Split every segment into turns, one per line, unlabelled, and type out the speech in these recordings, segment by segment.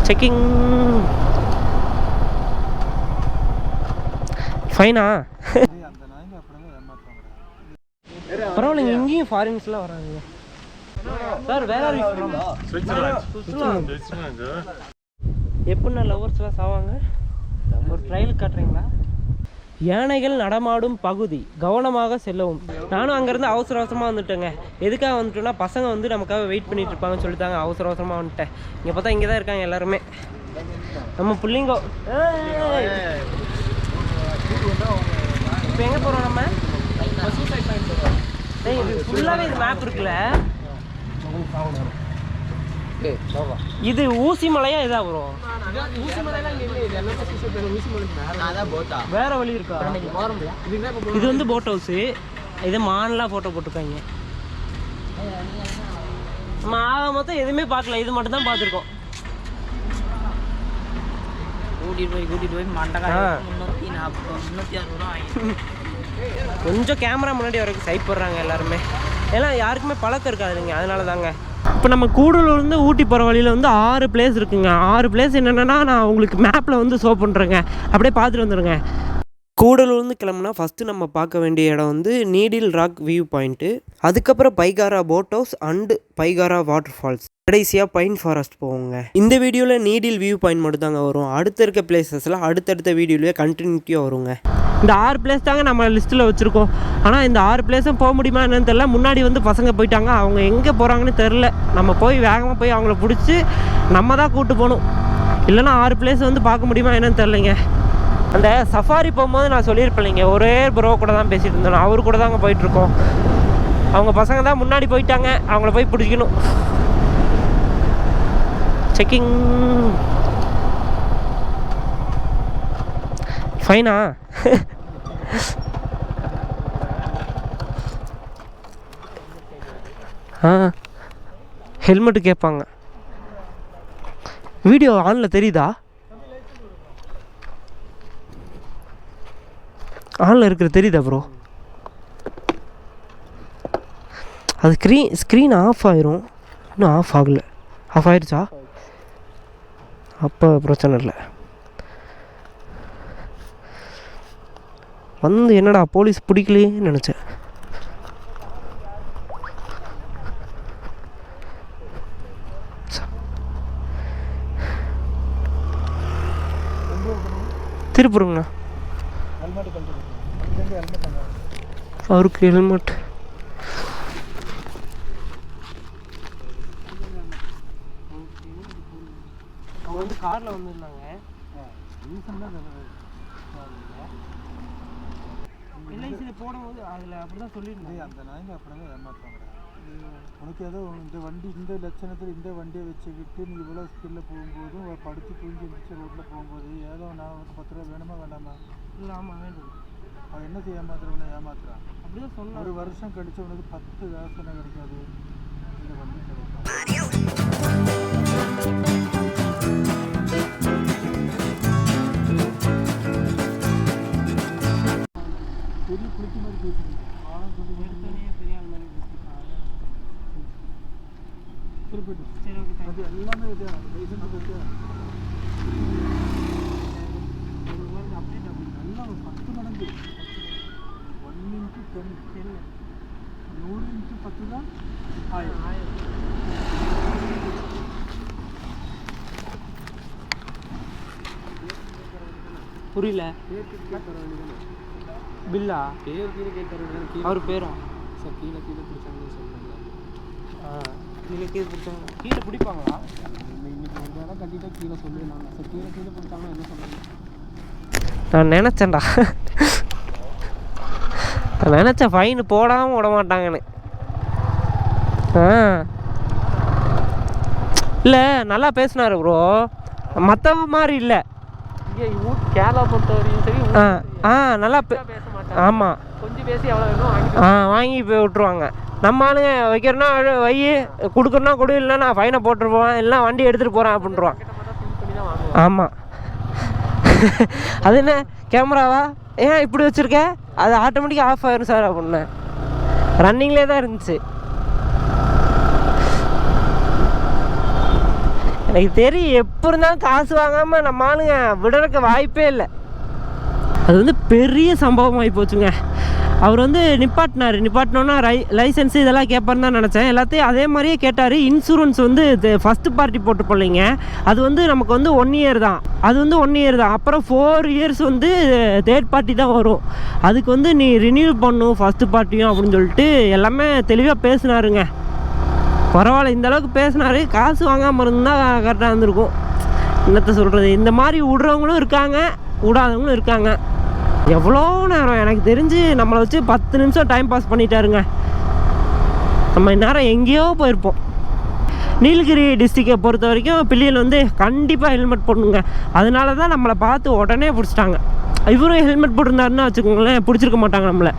Checking. ஃபைனா? பரவாயில்லைங்க, இங்கேயும் ஃபாரின்ஸ்லாம் வராங்க சார். வேற எப்படின்னா லவர்ஸ்லாம் சாவாங்க. ஒரு ட்ரையல் காட்டுறீங்களா? யானைகள் நடமாடும் பகுதி, கவனமாக செல்லவும். நானும் அங்கேருந்து அவசர அவசரமாக வந்துட்டேங்க. எதுக்காக வந்துட்டோன்னா, பசங்க வந்து நமக்காக வெயிட் பண்ணிட்டு இருப்பாங்கன்னு சொல்லிட்டாங்க. அவசர அவசரமாக வந்துட்டேன். இங்கே பார்த்தா இங்கே தான் இருக்காங்க எல்லாருமே. நம்ம பிள்ளைங்கோ. இப்போ எங்கே போகிறோம் நம்ம? இது ஃபுல்லாகவே இது மேப் இருக்குல்ல. இது ஊசி மலையா? இதா வரும் வேற வழி இருக்கா? இது வந்து போட் ஹவுஸு. இது மான்லாம் ஃபோட்டோ போட்டிருக்காங்க. நம்ம ஆக மொத்தம் எதுவுமே பார்க்கல, இது மட்டும் தான் பார்த்துருக்கோம். கூட்டிகிட்டு போய் கொஞ்சம் கேமரா முன்னாடி வரைக்கும் சைட் போடுறாங்க எல்லாருமே. எல்லாம் யாருக்குமே பழக்கம் இருக்காதுங்க, அதனால தாங்க. இப்போ நம்ம கூடலூர்லேருந்து ஊட்டி போகிற வழியில் வந்து 6 பிளேஸ் இருக்குங்க. 6 பிளேஸ் என்னென்னா நான் உங்களுக்கு மேப்பில் வந்து ஷோ பண்ணுறேங்க, அப்படியே பார்த்துட்டு வந்துடுங்க. கூடலூர்ந்து கிளம்புனா ஃபஸ்ட்டு நம்ம பார்க்க வேண்டிய இடம் வந்து நீடில் ராக் வியூ பாயிண்ட்டு, அதுக்கப்புறம் Pykara boat house and Pykara water falls, கடைசியாக பைன் ஃபாரஸ்ட் போவோங்க. இந்த வீடியோவில் நீடில் வியூ பாயிண்ட் மட்டும் தாங்க வரும். அடுத்த இருக்க பிளேசஸ்லாம் அடுத்தடுத்த வீடியோலேயே கண்டினியூட்டியாக வருங்க. இந்த 6 பிளேஸ் தாங்க நம்ம லிஸ்ட்டில் வச்சுருக்கோம். ஆனால் இந்த 6 பிளேஸும் போக முடியுமா என்னன்னு தெரில. முன்னாடி வந்து பசங்க போயிட்டாங்க, அவங்க எங்கே போகிறாங்கன்னு தெரில. நம்ம போய் வேகமாக போய் அவங்கள பிடிச்சி நம்ம தான் கூப்பிட்டு போகணும். இல்லைனா 6 பிளேஸ் வந்து பார்க்க முடியுமா என்னன்னு தெரிலைங்க. அந்த சஃபாரி போகும்போது நான் சொல்லியிருப்பேன், ஒரே ப்ரோ கூட தான் பேசிகிட்டு இருந்தோம். அவரு கூட தாங்க போயிட்டுருக்கோம். அவங்க பசங்க தான் முன்னாடி போயிட்டாங்க, அவங்கள போய் பிடிக்கணும். செக்கிங். ஃபைனா? ஹெல்மெட்டு கேட்பாங்க. வீடியோ ஆனில் தெரியுதா? ஆனில் இருக்கிற தெரியுதா ப்ரோ? அது ஸ்க்ரீன் ஆஃப் ஆயிரும். இன்னும் ஆஃப் ஆகலை. ஆஃப் ஆயிடுச்சா? அப்போ பிரச்சனை இல்லை. வந்து என்னடா போலீஸ் பிடிக்கலையேன்னு நினச்சேன். திருப்பூருங்கண்ணா. அவருக்கு ஹெல்மெட் அவங்க வந்து காரில் வந்துருந்தாங்க. எல்ஐசியில் போடும்போது அதில் அப்படி தான் சொல்லியிருந்தேன். அந்த நாய்ங்க அப்படி தான் ஏமாற்றுவாங்க. உனக்கு ஏதோ இந்த வண்டி இந்த லட்சணத்தில் இந்த வண்டியை வச்சுக்கிட்டு நீ இவ்வளோ ஸ்பீடில் போகும்போதும் படுத்து தூங்கி இருந்துச்சு ரோட்டில் போகும்போது ஏதோ நான் உனக்கு 10 ரூபா வேணுமா வேண்டாமா? இல்லை, ஆமாம் வேணும். அவன் என்ன ஏமாத்துறவனை ஏமாத்துறான். அப்படி தான் சொன்ன. ஒரு வருஷம் கழிச்சு உனக்கு 10 காசு கிடைக்காது, இந்த வண்டி கிடைக்கும். பெரிய குளிக்க மாதிரி பேசுறேன். பெரிய ஆள் மாதிரி அது எல்லாமே லைசன்ஸ் போட்டு அப்டேட் எல்லாம் 10 மடங்கு. 1x10 100x10 தான் 1000. புரியல. பில்லா பேர் கீழே கேட்டார். அவர் பேரா சார்? கீழே பிடிச்சாங்கன்னு சொல்லுவாங்க. கீழே பிடிச்சாங்க. கீழே பிடிப்பாங்களா? இன்னைக்கு ஒரு வேலை கட்டிட்டா கீழே சொல்லிடுவாங்க சார். கீழே பிடிச்சாங்கன்னா என்ன சொல்லுவாங்க? நான் நினச்சேன்டா, நான் நினச்சேன் ஃபைன் போடாமல் விட மாட்டாங்கன்னு. இல்லை, நல்லா பேசினார் ப்ரோ, மற்ற மாதிரி இல்லை. கேரளா பொறுத்தவரையும் சரி. நல்லா ஆமாம், கொஞ்சம் பேசி எவ்வளோ வேணும் வாங்கி போய் விட்ருவாங்க. நம்ம ஆளுங்க வைக்கிறோன்னா வை, கொடுக்குறோன்னா கொடு, இல்லைன்னா நான் ஃபைனை போட்டுருப்போம், இல்லைனா வண்டி எடுத்துகிட்டு போகிறேன் அப்படின்றான். ஆமாம். அது என்ன கேமராவா ஏன் இப்படி வச்சுருக்க? அது ஆட்டோமேட்டிக்காக ஆஃப் ஆயிரும் சார் அப்படின்னு. ரன்னிங்லேயே தான் இருந்துச்சு. எனக்கு தெரியும், எப்போ இருந்தாலும் காசு வாங்காமல் நம்ம ஆளுங்க விடுறதுக்கு வாய்ப்பே இல்லை. அது வந்து பெரிய சம்பவம் ஆகி போச்சுங்க. அவர் வந்து நிப்பாட்டினோன்னா லைசன்ஸு இதெல்லாம் கேட்பாருன்னு தான் நினச்சேன். எல்லாத்தையும் அதே மாதிரியே கேட்டார். இன்சூரன்ஸ் வந்து ஃபஸ்ட்டு பார்ட்டி போட்டு போடலைங்க. அது வந்து நமக்கு வந்து 1 இயர் தான். அது வந்து 1 இயர் தான். அப்புறம் 4 இயர்ஸ் வந்து தேர்ட் பார்ட்டி தான் வரும். அதுக்கு வந்து நீ ரினியூ பண்ணும் ஃபஸ்ட்டு பார்ட்டியும் அப்படின்னு சொல்லிட்டு எல்லாமே தெளிவாக பேசினாருங்க. பரவாயில்ல, இந்த அளவுக்கு பேசினாரு. காசு வாங்காமல் இருந்தால் கரெக்டாக இருந்திருக்கும். என்னத்தை சொல்கிறது, இந்த மாதிரி விடுறவங்களும் இருக்காங்க, விடாதவங்களும் இருக்காங்க. எவ்வளோ நேரம் எனக்கு தெரிஞ்சு நம்மளை வச்சு 10 நிமிஷம் டைம் பாஸ் பண்ணிட்டாருங்க. நம்ம இந்நேரம் எங்கேயோ போயிருப்போம். நீலகிரி டிஸ்ட்ரிக்டை பொறுத்த வரைக்கும் பிள்ளைகள் வந்து கண்டிப்பாக ஹெல்மெட் போடணுங்க. அதனால தான் நம்மளை பார்த்து உடனே பிடிச்சிட்டாங்க. இவரும் ஹெல்மெட் போட்டிருந்தாருன்னா வச்சுக்கோங்களேன், பிடிச்சிருக்க மாட்டாங்க நம்மளை.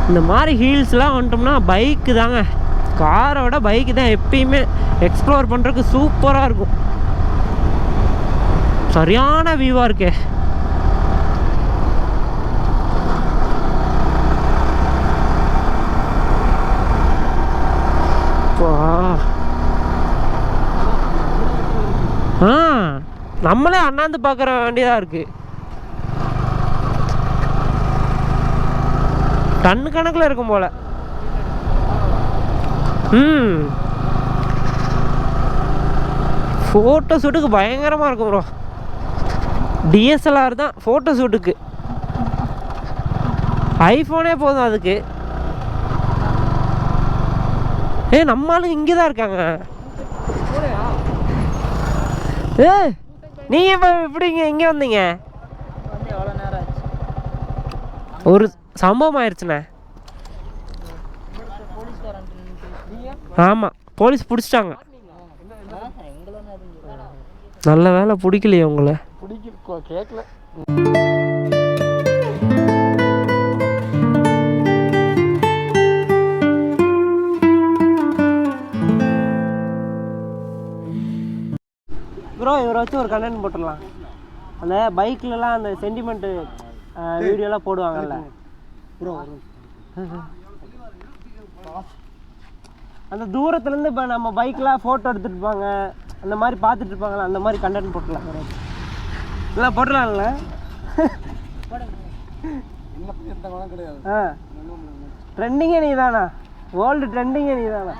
இந்த மாதிரி ஹீல்ஸ்லாம் வந்துட்டோம்னா பைக்கு தாங்க, காரை விட பைக்கு தான் எப்பயுமே எக்ஸ்ப்ளோர் பண்ணுறதுக்கு சூப்பராக இருக்கும். சரியான வியூவாக இருக்கே. நம்மளே அண்ணாந்து பார்க்குற வேண்டியதாக இருக்குது. டன்னு கணக்கில் இருக்கும் போல. ஃபோட்டோ ஷூட்டுக்கு பயங்கரமாக இருக்கும் ப்ரோ. டிஎஸ்எல்ஆர் தான் ஃபோட்டோ ஷூட்டுக்கு. ஐஃபோனே போதும் அதுக்கு. நம்ம ஆளுங்க இங்கே தான் இருக்காங்க. நீங்கள் இப்போ எப்படிங்க இங்கே வந்தீங்க? ஒரு சம்பவம் ஆயிடுச்சுண்ணே. ஆமாம், போலீஸ் பிடிச்சிட்டாங்க. நல்ல வேலை பிடிக்கலையே உங்களை. கேட்கல. ப்ரோ, இவரை வச்சு ஒரு கண்டென்ட் போட்டுடலாம். அந்த பைக்லலாம் அந்த சென்டிமெண்ட்டு வீடியோலாம் போடுவாங்கல்ல ப்ரோ. அந்த தூரத்துலேருந்து இப்போ நம்ம பைக்கெலாம் ஃபோட்டோ எடுத்துகிட்டு இருப்பாங்க, அந்த மாதிரி பார்த்துட்டு இருப்பாங்களா, அந்த மாதிரி கண்டென்ட் போட்டுடலாம். இல்லை போட்டுடலாம்ல. ட்ரெண்டிங்கே நீ தானா? வேர்ல்டு ட்ரெண்டிங்கே நீ தானா?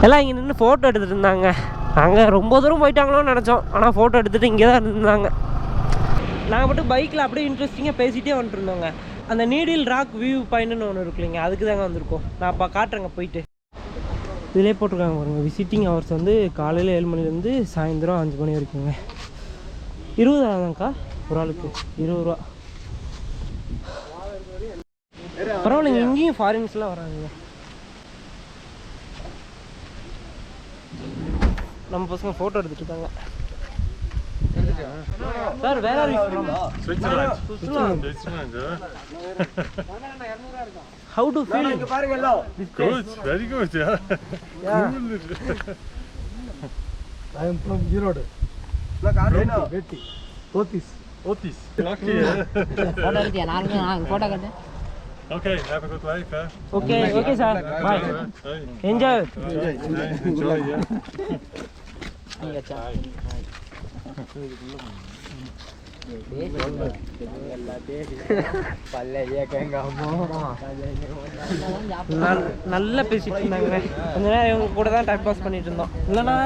எல்லாம் இங்கே நின்று ஃபோட்டோ எடுத்துகிட்டு இருந்தாங்க. நாங்கள் ரொம்ப தூரம் போயிட்டாங்களோன்னு நினச்சோம். ஆனால் ஃபோட்டோ எடுத்துகிட்டு இங்கே தான் இருந்தாங்க. நாங்கள் மட்டும் பைக்கில் அப்படியே இன்ட்ரெஸ்டிங்காக பேசிகிட்டே வந்துட்டு இருந்தோங்க. அந்த நீடில் ராக் வியூ பாயிண்ட்னு ஒன்று இருக்கு இல்லைங்க, அதுக்கு தாங்க வந்திருக்கோம். நான் இப்போ காட்டுறேங்க போயிட்டு. இதிலே போட்டிருக்காங்க பாருங்கள், விசிட்டிங் ஹவர்ஸ் வந்து காலையில் 7 மணிலேருந்து சாயந்தரம் 5 மணி வரைக்குங்க. 20 தாங்க்கா ஒரு ஆளுக்கு 20 ரூபா. பரவாயில்லைங்க, இங்கேயும் ஃபாரின்ஸ்லாம் வராங்க. நம்ம பசங்க ஃபோட்டோ எடுத்துட்டு இருக்காங்க. சார் வேற how do feel? இங்க பாருங்க எல்லாம். Good, very good. Yeah. I am from Erode. நான் காரணம் வெட்டி. Otis. Lucky. ஃபோட்டோ எடுத்தியா? நான் ஃபோட்டோ காட்டு. Okay, have a good life. Okay, sir. Bye. Enjoy. Yeah. நல்லா பேசிட்டு இருந்தாங்க. கொஞ்ச நேரம் இவங்க கூட தான் டைம் பாஸ் பண்ணிட்டு இருந்தோம். இல்லைன்னா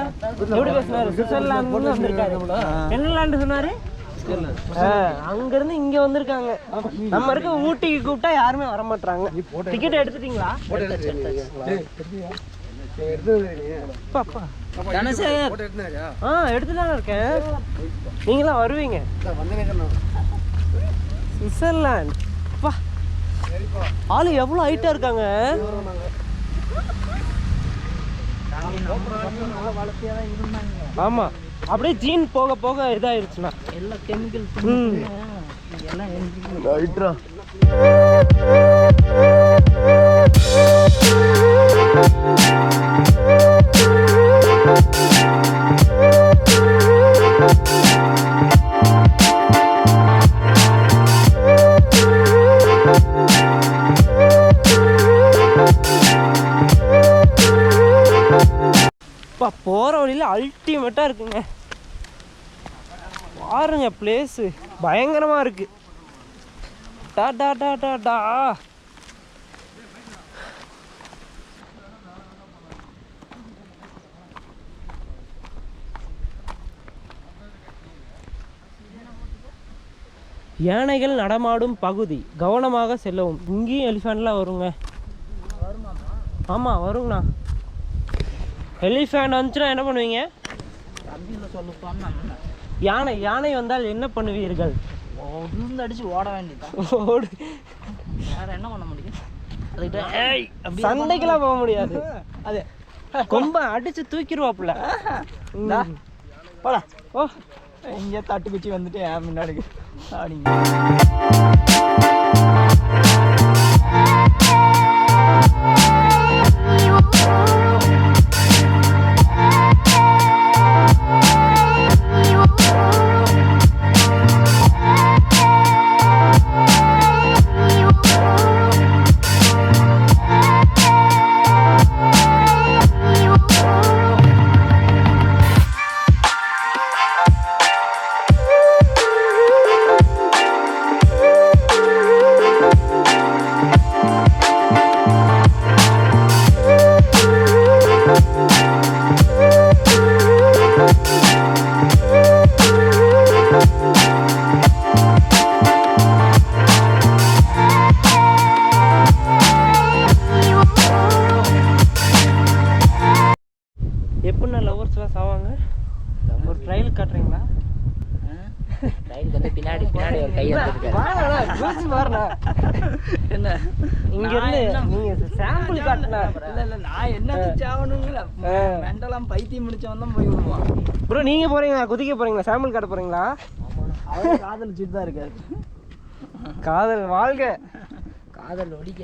எப்படி பேசினாரு? சுவிட்சர்லாந்து வந்திருக்காரு. என்ன லேண்டு சொன்னாரு? அங்கிருந்து இங்க வந்திருக்காங்க. நம்ம இருக்க ஊட்டிக்கு கூப்பிட்டா யாருமே வர மாட்டாங்க. டிக்கெட் எடுத்துட்டீங்களா? எடுத்துதான் இருக்கேன். நீங்களாம் வருவீங்க. சுவிட்சர்லாந்து ஆளு எவ்வளவு ஹைட்டா இருக்காங்க. ஆமா, அப்படியே ஜீன் போக போக இதாயிருச்சுன்னா எல்லாம் கெமிக்கல் எல்லாம் இப்போ போகிற வழியில் அல்டிமேட்டாக இருக்குங்க. பாருங்க பிளேஸு பயங்கரமாக இருக்குது. டா டா டா டா டா. யானைகள் நடமாடும் பகுதி, கவனமாக செல்லவும். இங்கேயும் எலிஃபேண்ட்லாம் வருங்க. ஆமாம் வருங்கண்ணா. எலிஃபேண்ட் வந்துச்சுன்னா என்ன பண்ணுவீங்க? யானை வந்தால் என்ன பண்ணுவீர்கள்?
அடிச்சு ஓட வேண்டியதான்.
ஓடு.
வேற என்ன பண்ண முடியும்?
சண்டைக்கெல்லாம் போக முடியாது. அது கொம்ப அடிச்சு தூக்கிடுவாப்புல.
போடா
ஓ,
இங்கே தட்டு குச்சி வந்துட்டு முன்னாடி அப்படிங்க.
எப்படின்னா லவர்ஸ்லாம் சாவாங்க? ஒரு ட்ரையல் காட்டுறீங்களா?
ட்ரையலுக்கு வந்து பின்னாடி ஒரு கை
வந்துருக்கேன். என்ன இங்கேருந்து நீங்கள் சாம்பிள் காட்டினா?
இல்லை நான் என்ன சாவணுங்களா? மெண்டலாம் பைத்தியம் முடிச்சவன் தான் போய் விடுவான்.
ப்ரோ நீங்கள் போகிறீங்களா? குதிக்க போகிறீங்களா? சாம்பிள் காட்ட போகிறீங்களா?
அவர் காதலிச்சுட்டு தான் இருக்காரு.
காதல் வாழ்க,
காதல் ஒடிக்க.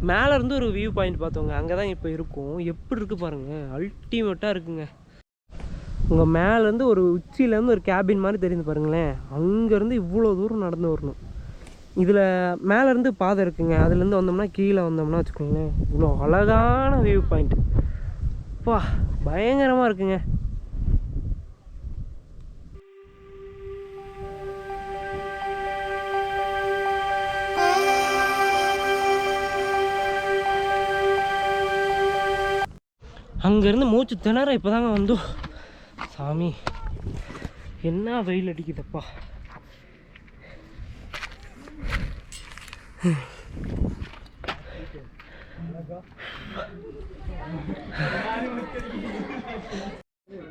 மேலே இருந்து ஒரு வியூ பாயிண்ட் பார்த்தோங்க. அங்கே தான் இப்போ இருக்கும். எப்படி இருக்குது பாருங்கள், அல்டிமேட்டாக இருக்குங்க. உங்கள் மேலேருந்து ஒரு உச்சியிலேருந்து ஒரு கேபின் மாதிரி தெரியுது பாருங்களேன். அங்கேருந்து இவ்வளோ தூரம் நடந்து வரணும். இதில் மேலேருந்து பாதை இருக்குங்க. அதுலேருந்து வந்தோம்னா கீழே வந்தோம்னா வச்சுக்கோங்களேன், இவ்வளோ அழகான வியூ பாயிண்ட். அப்பா பயங்கரமாக இருக்குங்க. அங்கேருந்து மூச்சு திணற இப்போ தாங்க வந்தோம். சாமி என்ன வெயில் அடிக்குதப்பா.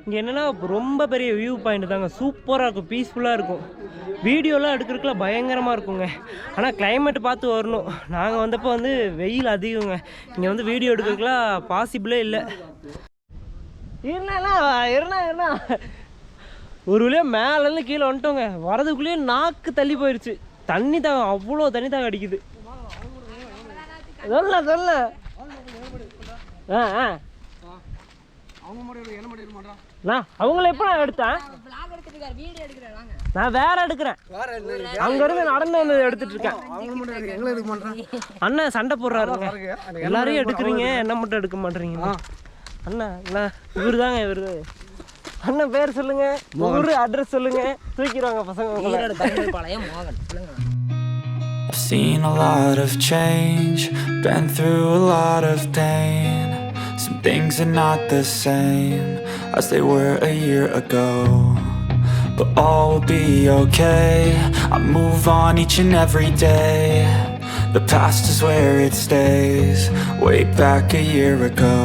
இங்கே என்னென்னா ரொம்ப பெரிய வியூ பாயிண்ட் தாங்க. சூப்பராக இருக்கும், பீஸ்ஃபுல்லாக இருக்கும். வீடியோலாம் எடுக்கிறதுக்குலாம் பயங்கரமாக இருக்குங்க. ஆனால் கிளைமேட் பார்த்து வரணும். நாங்கள் வந்தப்போ வந்து வெயில் அதிகங்க. இங்கே வந்து வீடியோ எடுக்கிறதுக்குலாம் பாசிபிளே இல்லை. இருந்தா ஒரு வழியாக மேலேருந்து கீழே வந்துட்டோங்க. வரதுக்குள்ளேயே நாக்கு தள்ளி போயிடுச்சு. தண்ணி தாங்க, அவ்வளோ தண்ணி தாங்க அடிக்குது. சொல்ல அவங்கள எப்போ நான் எடுத்தேன்? நான் வேற எடுக்கிறேன். அங்கிருந்து நடந்து வந்து எடுத்துட்டு இருக்கேன். அண்ணன் சண்டை போடுறாருங்க. எல்லாரையும் எடுக்கிறீங்க, என்ன மட்டும் எடுக்க மாட்டேறீங்க அண்ணா. இல்லை இவரு தாங்க இவரு. அண்ணன் பேர் சொல்லுங்க, ஊரு அட்ரஸ் சொல்லுங்க, தூக்கிடுவாங்க பசங்க.
I've seen a lot of change, been through a lot of pain. Some things are not the same as they were a year ago, but all will be okay. I move on each and every day. The past is where it stays, way back a year ago.